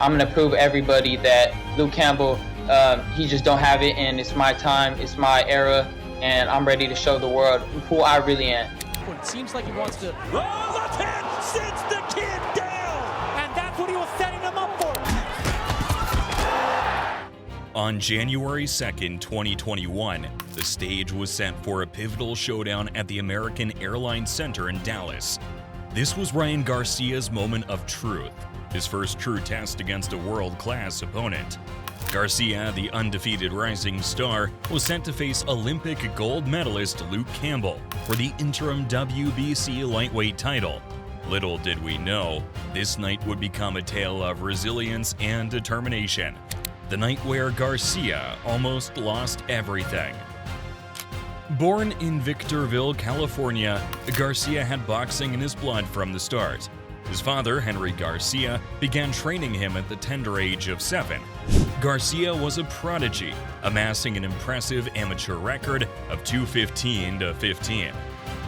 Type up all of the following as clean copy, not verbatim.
I'm going to prove everybody that Luke Campbell, he just don't have it, and it's my time, it's my era, and I'm ready to show the world who I really am. It seems like he wants to... Oh, left hand sits the kid down! And that's what he was setting him up for! On January 2nd, 2021, the stage was set for a pivotal showdown at the American Airlines Center in Dallas. This was Ryan Garcia's moment of truth, his first true test against a world-class opponent. Garcia, the undefeated rising star, was sent to face Olympic gold medalist Luke Campbell for the interim WBC lightweight title. Little did we know, this night would become a tale of resilience and determination. The night where Garcia almost lost everything. Born in Victorville, California, Garcia had boxing in his blood from the start. His father, Henry Garcia, began training him at the tender age of 7. Garcia was a prodigy, amassing an impressive amateur record of 215-15,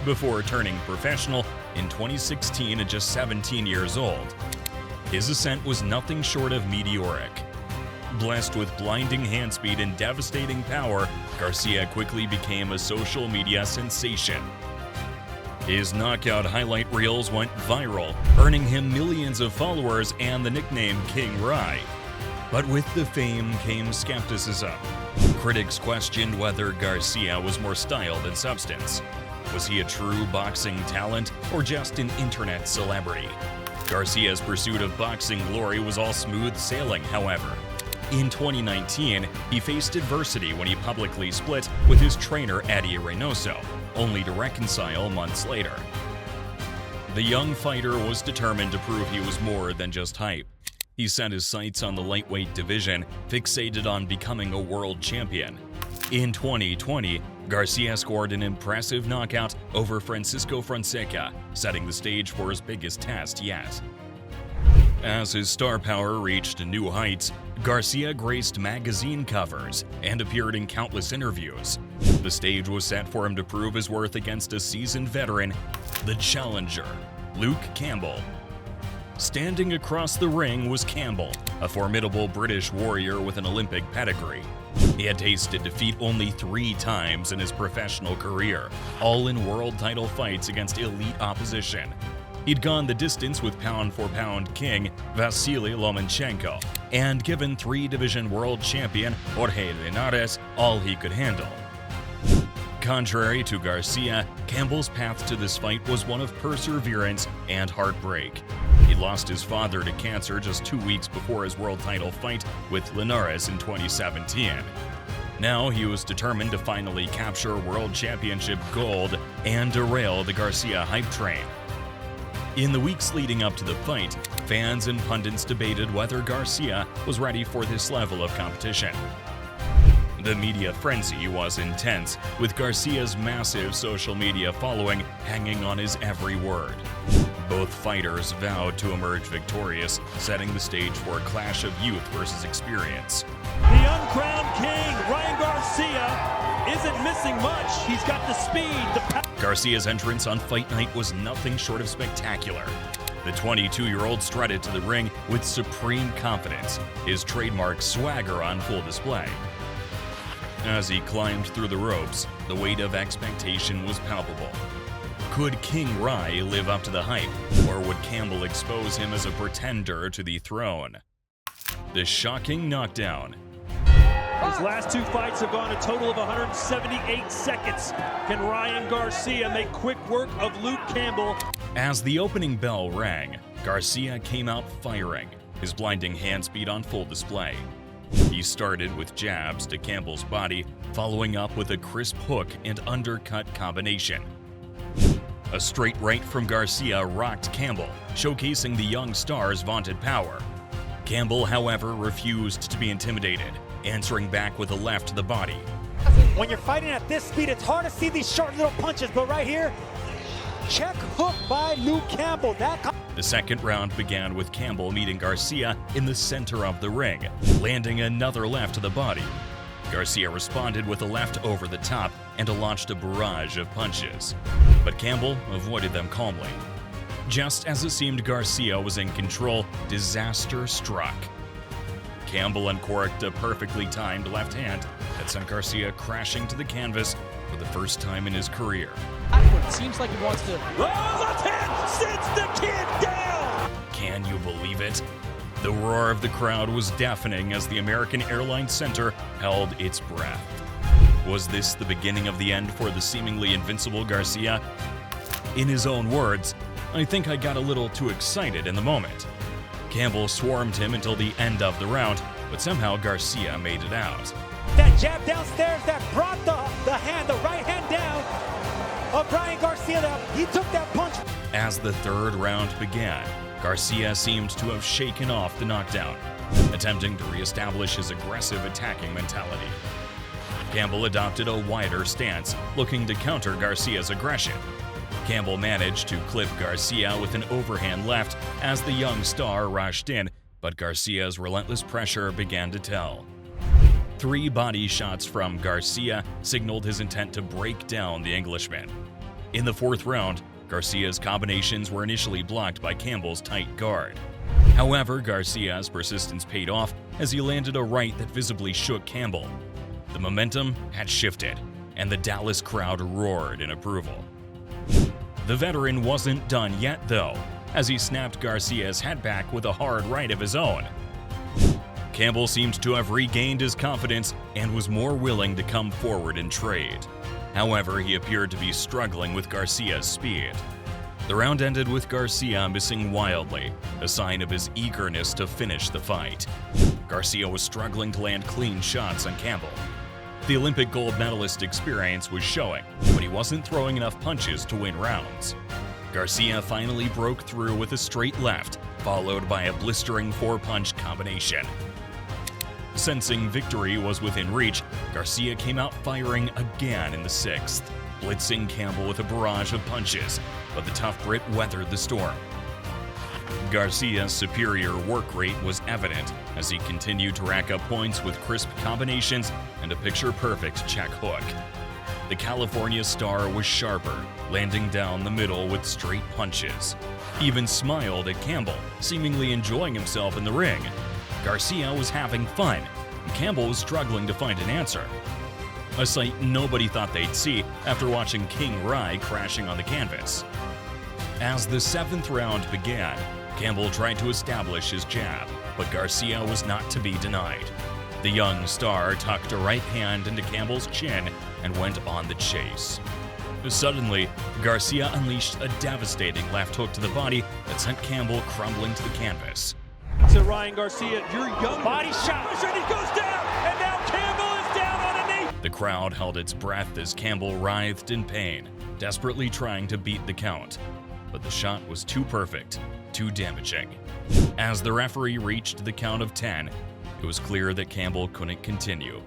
before turning professional in 2016 at just 17 years old. His ascent was nothing short of meteoric. Blessed with blinding hand speed and devastating power, Garcia quickly became a social media sensation. His knockout highlight reels went viral, earning him millions of followers and the nickname King Rye. But with the fame came skepticism. Critics questioned whether Garcia was more style than substance. Was he a true boxing talent or just an internet celebrity? Garcia's pursuit of boxing glory was all smooth sailing, however. In 2019, he faced adversity when he publicly split with his trainer Eddie Reynoso, only to reconcile months later. The young fighter was determined to prove he was more than just hype. He set his sights on the lightweight division, fixated on becoming a world champion. In 2020, Garcia scored an impressive knockout over Francisco Fonseca, setting the stage for his biggest test yet. As his star power reached new heights, Garcia graced magazine covers and appeared in countless interviews. The stage was set for him to prove his worth against a seasoned veteran, the challenger, Luke Campbell. Standing across the ring was Campbell, a formidable British warrior with an Olympic pedigree. He had tasted defeat only 3 times in his professional career, all in world title fights against elite opposition. He'd gone the distance with pound-for-pound king Vasily Lomachenko and given 3-division world champion Jorge Linares all he could handle. Contrary to Garcia, Campbell's path to this fight was one of perseverance and heartbreak. He lost his father to cancer just 2 weeks before his world title fight with Linares in 2017. Now he was determined to finally capture world championship gold and derail the Garcia hype train. In the weeks leading up to the fight, fans and pundits debated whether Garcia was ready for this level of competition. The media frenzy was intense, with Garcia's massive social media following hanging on his every word. Both fighters vowed to emerge victorious, setting the stage for a clash of youth versus experience. The uncrowned king, Ryan Garcia, isn't missing much. He's got the speed, the power. Garcia's entrance on fight night was nothing short of spectacular. The 22-year-old strutted to the ring with supreme confidence, his trademark swagger on full display. As he climbed through the ropes, the weight of expectation was palpable. Could King Rye live up to the hype, or would Campbell expose him as a pretender to the throne? The shocking knockdown. His last 2 fights have gone a total of 178 seconds. Can Ryan Garcia make quick work of Luke Campbell? As the opening bell rang, Garcia came out firing, his blinding hand speed on full display. He started with jabs to Campbell's body, following up with a crisp hook and undercut combination. A straight right from Garcia rocked Campbell, showcasing the young star's vaunted power. Campbell, however, refused to be intimidated, answering back with a left to the body. When you're fighting at this speed, it's hard to see these short little punches, but right here, check hook by Luke Campbell. The second round began with Campbell meeting Garcia in the center of the ring, landing another left to the body. Garcia responded with a left over the top and launched a barrage of punches, but Campbell avoided them calmly. Just as it seemed Garcia was in control, disaster struck. Campbell uncorked a perfectly timed left hand that sent Garcia crashing to the canvas for the first time in his career. It seems like he wants to. Oh, left hand sits the kid down! Can you believe it? The roar of the crowd was deafening as the American Airlines Center held its breath. Was this the beginning of the end for the seemingly invincible Garcia? In his own words, "I think I got a little too excited in the moment." Campbell swarmed him until the end of the round, but somehow Garcia made it out. That jab downstairs that brought the right hand down of Ryan Garcia. He took that punch. As the third round began, Garcia seemed to have shaken off the knockdown, attempting to reestablish his aggressive attacking mentality. Campbell adopted a wider stance, looking to counter Garcia's aggression. Campbell managed to clip Garcia with an overhand left as the young star rushed in, but Garcia's relentless pressure began to tell. 3 body shots from Garcia signaled his intent to break down the Englishman. In the 4th round, Garcia's combinations were initially blocked by Campbell's tight guard. However, Garcia's persistence paid off as he landed a right that visibly shook Campbell. The momentum had shifted, and the Dallas crowd roared in approval. The veteran wasn't done yet, though, as he snapped Garcia's head back with a hard right of his own. Campbell seemed to have regained his confidence and was more willing to come forward and trade. However, he appeared to be struggling with Garcia's speed. The round ended with Garcia missing wildly, a sign of his eagerness to finish the fight. Garcia was struggling to land clean shots on Campbell. The Olympic gold medalist experience was showing, but he wasn't throwing enough punches to win rounds. Garcia finally broke through with a straight left, followed by a blistering 4-punch combination. Sensing victory was within reach, Garcia came out firing again in the 6th, blitzing Campbell with a barrage of punches, but the tough Brit weathered the storm. Garcia's superior work rate was evident as he continued to rack up points with crisp combinations and a picture-perfect check hook. The California star was sharper, landing down the middle with straight punches. He even smiled at Campbell, seemingly enjoying himself in the ring. Garcia was having fun, and Campbell was struggling to find an answer. A sight nobody thought they'd see after watching King Rye crashing on the canvas. As the 7th round began, Campbell tried to establish his jab, but Garcia was not to be denied. The young star tucked a right hand into Campbell's chin and went on the chase. Suddenly, Garcia unleashed a devastating left hook to the body that sent Campbell crumbling to the canvas. To Ryan Garcia, your young Body shot. and he goes down, and now Campbell is down on a knee. The crowd held its breath as Campbell writhed in pain, desperately trying to beat the count. But the shot was too perfect, too damaging. As the referee reached the count of 10, it was clear that Campbell couldn't continue.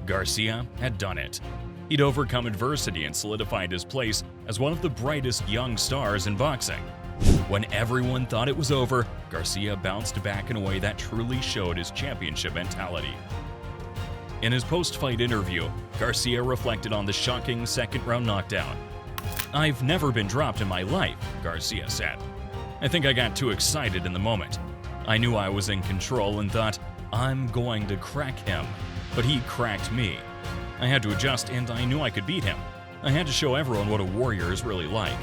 Garcia had done it. He'd overcome adversity and solidified his place as one of the brightest young stars in boxing. When everyone thought it was over, Garcia bounced back in a way that truly showed his championship mentality. In his post-fight interview, Garcia reflected on the shocking second-round knockdown. "I've never been dropped in my life," Garcia said. "I think I got too excited in the moment. I knew I was in control and thought, I'm going to crack him. But he cracked me. I had to adjust and I knew I could beat him. I had to show everyone what a warrior is really like."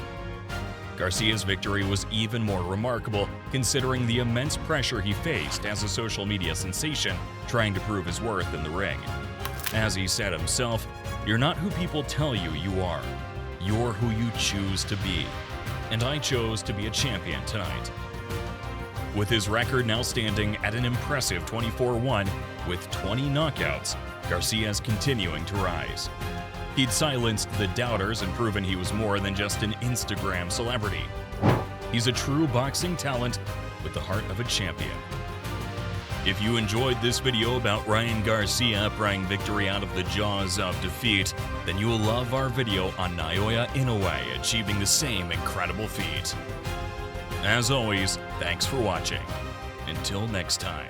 Garcia's victory was even more remarkable considering the immense pressure he faced as a social media sensation trying to prove his worth in the ring. As he said himself, "You're not who people tell you you are. You're who you choose to be. And I chose to be a champion tonight." With his record now standing at an impressive 24-1 with 20 knockouts, Garcia's continuing to rise. He'd silenced the doubters and proven he was more than just an Instagram celebrity. He's a true boxing talent with the heart of a champion. If you enjoyed this video about Ryan Garcia prying victory out of the jaws of defeat, then you will love our video on Naoya Inoue achieving the same incredible feat. As always, thanks for watching. Until next time.